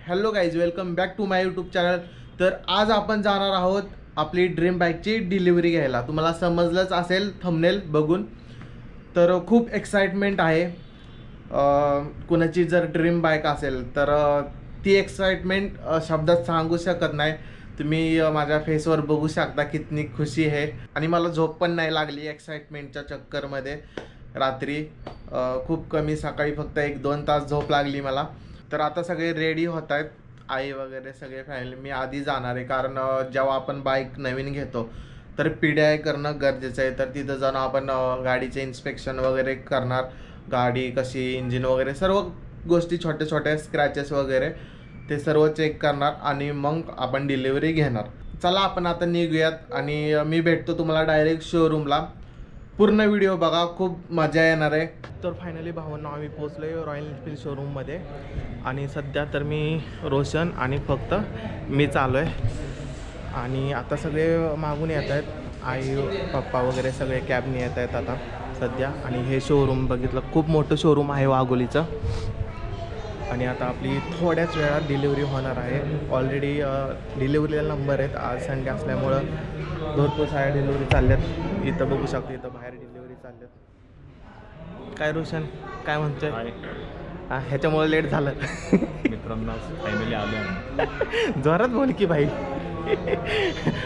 Hello guys, welcome back to my YouTube channel. तर आज आपण जाणार आहोत आपली ड्रीम बाईकची डिलिव्हरी घ्यायला. तुम्हाला समजलंच असेल थंबनेल बघून. तर खूप एक्साइटमेंट आहे. कुणाची जर ड्रीम बाईक असेल तर ती एक्साइटमेंट शब्दात सांगू शकत नाही. तुम्ही माझ्या फेसवर बघू शकता कितनी खुशी आहे. आणि मला झोप पण नाही लागली एक्साइटमेंटच्या चक्करमध्ये. रात्री खूप कमी, सकाळी फक्त 1-2 तास झोप लागली मला. तर आता सगळे रेडी होत आहेत, आई वगैरे सगळे फॅमिली. मी आधी जाणार आहे कारण जेव्हा आपण बाईक नवीन घेतो तर PDI करणं गरजेचं आहे. तर तिथं जाऊन आपण गाडीचे इन्स्पेक्शन वगैरे करणार. गाडी कशी, इंजिन वगैरे सर्व गोष्टी, छोटे छोटे स्क्रॅचेस वगैरे ते सर्व चेक करणार आणि मग आपण डिलिव्हरी घेणार. चला आपण आता निघूयात आणि मी भेटतो तुम्हाला डायरेक्ट शोरूमला. पूर्ण व्हिडिओ बघा, खूप मजा येणार आहे. तर फायनली भावांना आम्ही पोचलो आहे रॉयल एनफील्ड शोरूममध्ये. आणि सध्या तर मी, रोशन आणि फक्त मी चालू आहे. आणि आता सगळे मागून येत आहेत, आई पप्पा वगैरे सगळे कॅबने येत आहेत आता सध्या. आणि हे शोरूम बघितलं, खूप मोठं शोरूम आहे वाघोलीचं. आणि आता आपली थोड्याच वेळात डिलिव्हरी होणार आहे. ऑलरेडी डिलिव्हरीला नंबर आहेत. आज संडे असल्यामुळं भरपूर साऱ्या डिलिव्हरी चालल्यात. इथं बघू शकतो, इथं बाहेर डिलिव्हरी चालल्यात. काय रोशन, काय म्हणतोय? ह्याच्यामुळे लेट झालं. मित्रांनो फायनली आलो. जोरात बोल की भाई,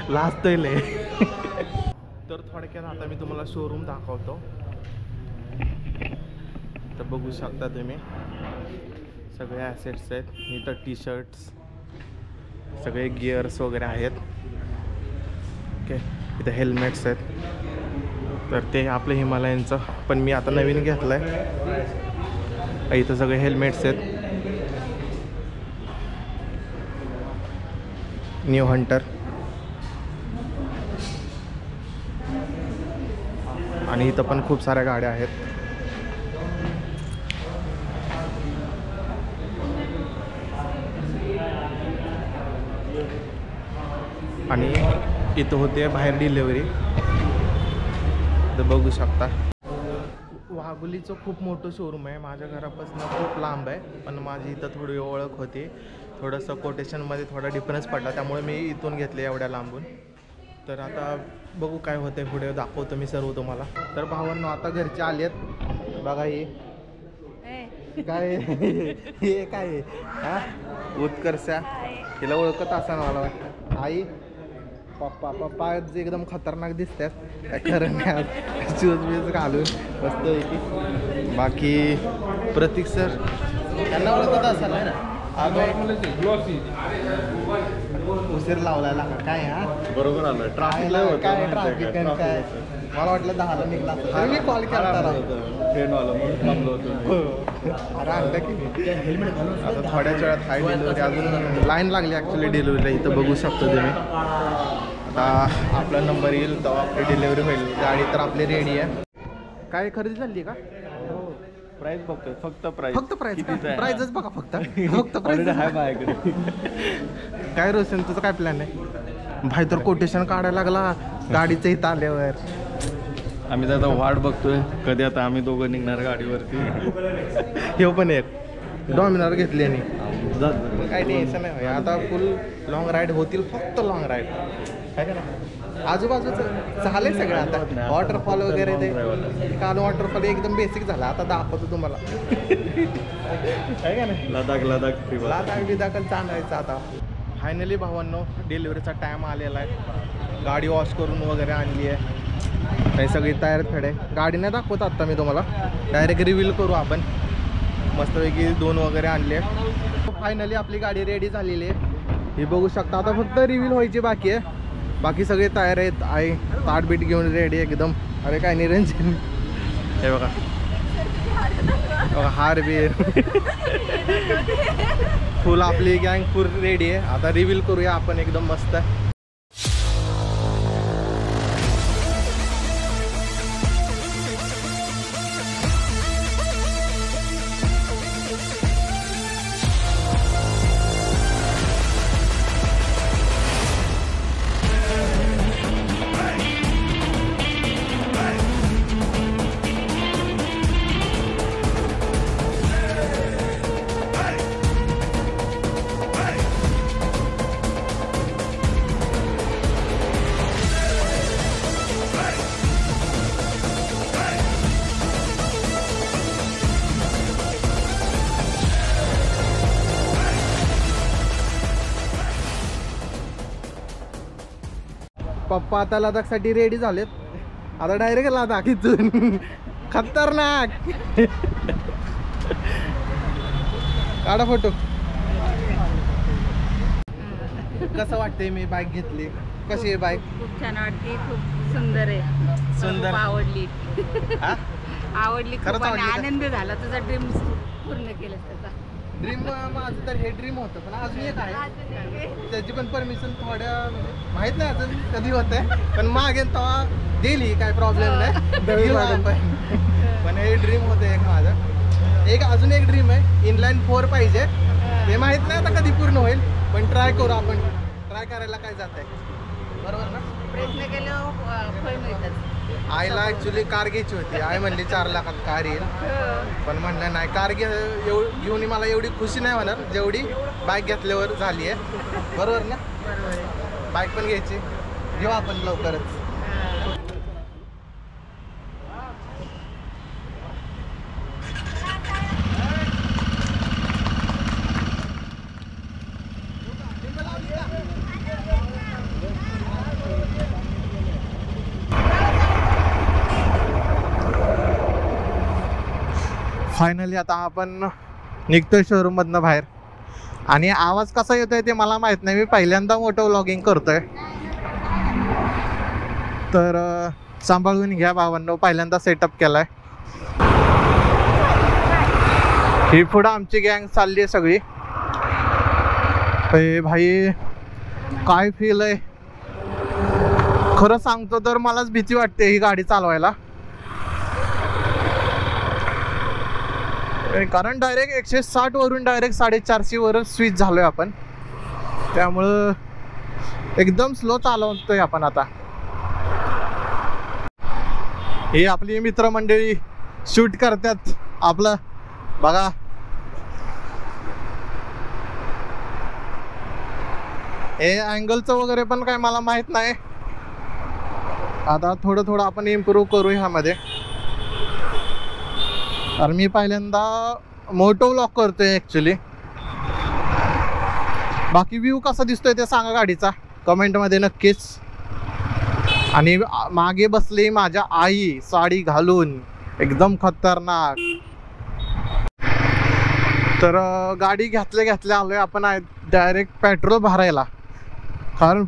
लाजतोय लय. तर थोडक्यात आता मी तुम्हाला शोरूम दाखवतो. तर बघू शकता तुम्ही, सगळे ॲसेट्स आहेत इथं. टी-शर्ट्स, सगळे गिअर्स वगैरे आहेत. ओके, इथं हेल्मेट्स आहेत. तर ते आपलं हिमालयनचं पण मी आता नवीन घेतलं आहे. इथं सगळे हेल्मेट्स आहेत. New Hunter. आणि इथं पण खूप साऱ्या गाड्या आहेत. आणि इथं होते बाहेर डिलिव्हरी. तर बघू शकता, वाघोलीचं खूप मोठं शोरूम आहे. माझ्या घरापासून खूप लांब आहे, पण माझी इथं थोडी ओळख होती. थोडंसं कोटेशनमध्ये थोडा डिफरन्स पडला, त्यामुळे मी इथून घेतले एवढ्या लांबून. तर आता बघू काय होतं, पुढे दाखवतो मी सर्व तुम्हाला. तर भावांनो आता घरचे आले आहेत बघा. हे काय, हे काय हा उत्कर्षा, तिला ओळखत असा मला वाटतं. आई, पप्पा एकदम खतरनाक दिसतात. काय खरं नाही, आज शूज बीज घालून बसतोय की. बाकी प्रतीक सर, त्यांना ओळखत असाल ना. उशीर लावलायला काय? हा बरोबर आलं. ट्राफिकला काय, ट्राफिक काय, मला वाटलं 10ला निघला असता. मी कॉल केला ट्रेनवाला म्हणून थांबलो होतो. अरे आणलं की हेल्मेट घालून. आता थोड्याच वेळात हाय डिलिव्हरी, अजून लाईन लागली ॲक्च्युली डिलिव्हरीला. इथं बघू शकतो तुम्ही. आता आपला नंबर येईल तेव्हा आपली डिलिव्हरी होईल. गाडी तर आपली रेडी आहे. काय खरेदी झाली का? प्राईस बघतोय, फक्त प्राईस. फक्त प्राईजच बघा, फक्त प्राईज आहे माझ्याकडे. काय रोशन, तुझं काय प्लॅन आहे? भाई तर कोटेशन काढायला लागला गाडीचं इथं आल्यावर. आम्ही आता वाट बघतोय कधी आता आम्ही दोघं निघणार गाडीवरती. हे पण एक डॉमिनर घेतली आणि काय टेन्शन नाही. आता फुल लॉंग राईड होतील, फक्त लॉंग राईड आहे का ना. आजूबाजूचं झालंय सगळं. आता वॉटरफॉल वगैरे, ते काल वॉटरफॉल एकदम बेसिक झाला. आता दाखवतो तुम्हाला आहे का नाही. लदाख बिदाखल चालायचं आता. फायनली भावांनो डिलिव्हरीचा टाईम आलेला आहे. गाडी वॉश करून वगैरे आणली आहे. काही सगळी तयार फेड आहे. गाडी नाही दाखवत आत्ता मी तुम्हाला, डायरेक्ट रिव्हील करू आपण. मस्तपैकी 2 वगैरे आणले. फायनली आपली गाडी रेडी झालेली आहे. ही बघू शकता. आता फक्त रिव्हील व्हायची बाकी आहे. बाकी सगळे तयार आहेत. आई ताटबीट घेऊन रेडी एकदम. अरे काय निरंजन, हे बघा हार बीर फुल आपली गँग फुल रेडी आहे. आता रिव्हील करूया आपण एकदम मस्त. पप्पा आता लडाखसाठी रेडी झालेत. आता डायरेक्ट लडाख इथून. खतरनाक. काढा फोटो. कसं वाटतंय मी बाईक घेतली? कशी आहे बाईक? खूप छान वाटते, खूप सुंदर आहे. सुंदर. खूप आवडली. हा? आवडली खरंच खूप आणि आवडली का? आनंद झाला. तुझा ड्रीम पूर्ण केलं त्याचा. ड्रीम माझं तर हे ड्रीम होतं, पण अजून एक आहे. त्याची पण परमिशन थोड्या म्हणजे माहित नाही अजून कधी होतंय, पण मागेन तेव्हा दिली, काय प्रॉब्लेम नाही. घेऊ आपण. पण हे ड्रीम होतं एक माझं. एक अजून एक ड्रीम आहे, इनलाईन 4 पाहिजे. हे माहित नाही आता कधी पूर्ण होईल, पण ट्राय करू आपण. ट्राय करायला काय जात आहे, बरोबर ना? प्रयत्न केल्यावर फळ मिळतात. आईला ऍक्च्युली कार घ्यायची होती. आई म्हणली 4 लाखात कार येईल, पण म्हणलं नाही, कार घेऊन मला एवढी खुशी नाही होणार जेवढी बाईक घेतल्यावर झाली आहे. बरोबर ना? बरोबर आहे. बाईक पण घ्यायची, घेऊ आपण लवकरच. फायनली आता आपण निघतोय शोरूम मधनं बाहेर. आणि आवाज कसा येतोय ते मला माहित नाही. मी पहिल्यांदा मोठं व्लॉगिंग करतोय, तर सांभाळून घ्या भावांनो. पहिल्यांदा सेटअप केलाय. ही पुढं आमची गँग चालली आहे सगळी. भाई काय फील आहे खरं सांगतो तर मलाच भीती वाटते ही गाडी चालवायला. कारण डायरेक्ट 160 वरून डायरेक्ट 450 वरच स्विच झालोय आपण. त्यामुळं एकदम स्लो चालवतोय आपण आता. ही आपली मित्रमंडळी शूट करतात आपलं, बघा. हे अँगलचं वगैरे पण काय मला माहित नाही. आता थोडं थोडं आपण इम्प्रूव्ह करू ह्यामध्ये. कारण मी पहिल्यांदा मोटो व्लॉग करतोय ॲक्च्युली. बाकी व्ह्यू कसा दिसतोय ते सांगा गाडीचा कमेंटमध्ये नक्कीच. आणि मागे बसली माझ्या आई साडी घालून, एकदम खतरनाक. तर गाडी घेतल्या आलोय आपण डायरेक्ट पेट्रोल भरायला. कारण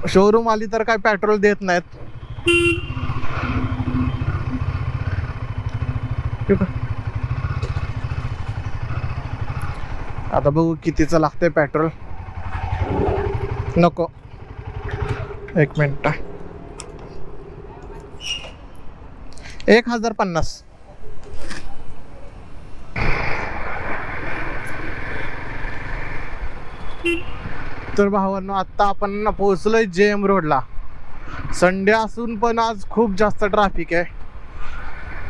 शोरूम आली तर काय पेट्रोल देत नाहीत. आता बघू कितीचं लागतंय पेट्रोल. नको, 1 मिनिट. 1050. तर भावांनो आता आपण पोहोचलोय JM रोडला. संडे असून पण आज खूप जास्त ट्रॅफिक आहे.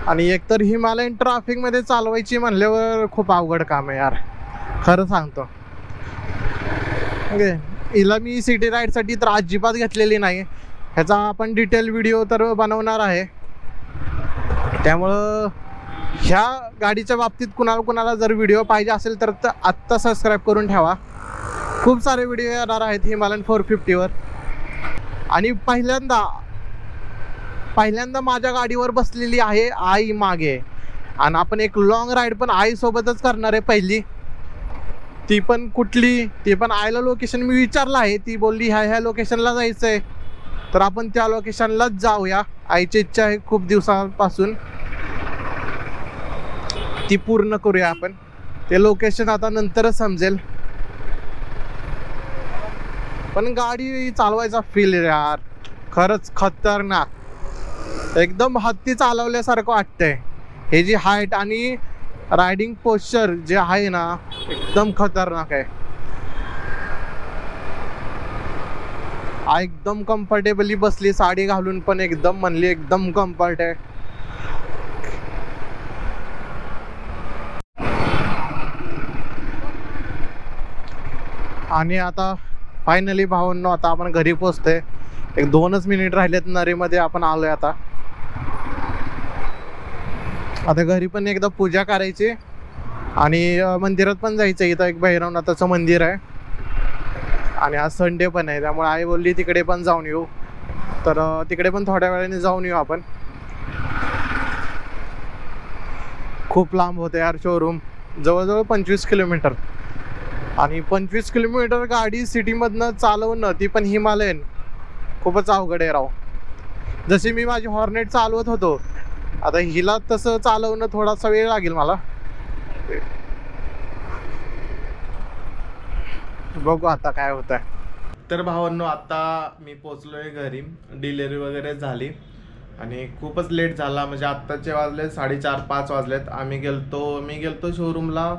आणि एकतर हिमालयन ट्रॅफिक मध्ये चालवायची म्हणल्यावर खूप अवघड काम आहे यार, खरं सांगतो. हिला मी सिटी राईडसाठी तर अजिबात घेतलेली नाही. ह्याचा आपण डिटेल व्हिडिओ तर बनवणार आहे. त्यामुळं ह्या गाडीच्या बाबतीत कुणाला जर व्हिडिओ पाहिजे असेल तर आत्ता सबस्क्राईब करून ठेवा. खूप सारे व्हिडिओ येणार आहेत हिमालयन 450 वर. आणि पहिल्यांदा माझ्या गाडीवर बसलेली आहे आई मागे. आणि आपण एक लॉंग राईड पण आईसोबतच करणार आहे पहिली. ती पण कुठली, ती पण आईला लोकेशन मी विचारलं आहे. ती बोलली ह्या लोकेशनला जायचं आहे, तर आपण त्या लोकेशनलाच जाऊया. आईची इच्छा आहे खूप दिवसांपासून, ती पूर्ण करूया आपण. ते लोकेशन आता नंतरच समजेल. पण गाडी चालवायचा फील यार खरंच खतरनाक. एकदम हत्ती चालवल्यासारखं वाटतंय. हे जी हाईट आणि रायडिंग पोस्चर जे आहे ना, एकदम खतरनाक आहे. एकदम कम्फर्टेबली बसली साडी घालून, पण एकदम म्हणली एकदम कम्फर्ट आहे. आणि आता फायनली भावांनो आता आपण घरी पोहोचतोय. 2च मिनिट राहिलेत नरीमध्ये आपण आलोय. आता घरी पण एकदा पूजा करायची आणि मंदिरात पण जायचं. इथं एक भैरवनाथाचं मंदिर आहे आणि आज संडे पण आहे, त्यामुळे आई बोलली तिकडे पण जाऊन येऊ. तर तिकडे पण थोड्या वेळाने जाऊन येऊ आपण. खूप लांब होते यार शोरूम, जवळजवळ 25 किलोमीटर. आणि 25 किलोमीटर गाडी सिटीमधनं चालवणं, ती पण हिमालयन, खूपच अवघड आहे राव. जशी मी माझी हॉर्नेट चालवत होतो, आता हिला तसं चालवणं थोडासा वेळ लागेल मला. बघू आता काय होत आहे. तर भावांनो, आता मी पोचलोय घरी. डिलिव्हरी वगैरे झाली आणि खूपच लेट झाला. म्हणजे आत्ताचे वाजले 4:30-5 वाजलेत. मी गेलतो शोरूमला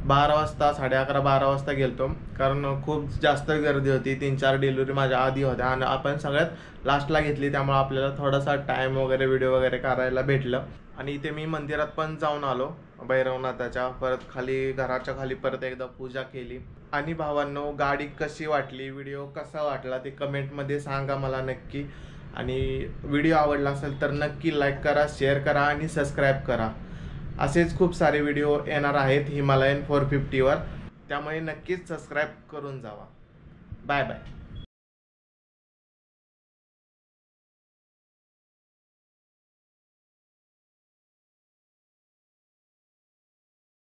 12 वाजता, 11:30-12 वाजता गेलतो. कारण खूप जास्त गर्दी होती. 3-4 डिलिव्हरी माझ्या आधी होत्या आणि आपण सगळ्यात लास्टला घेतली, त्यामुळे आपल्याला थोडासा टाईम वगैरे व्हिडिओ वगैरे करायला भेटलं. आणि इथे मी मंदिरात पण जाऊन आलो भैरवनाथाच्या. परत खाली घराच्या खाली परत एकदा पूजा केली. आणि भावांनो, गाडी कशी वाटली, व्हिडिओ कसा वाटला ते कमेंटमध्ये सांगा मला नक्की. आणि व्हिडिओ आवडला असेल तर नक्की लाईक करा, शेअर करा आणि सबस्क्राईब करा. असेच खूप सारे व्हिडिओ येणार आहेत हिमालयन 450 वर, त्यामुळे नक्कीच सबस्क्राईब करून जावा. Bye bye.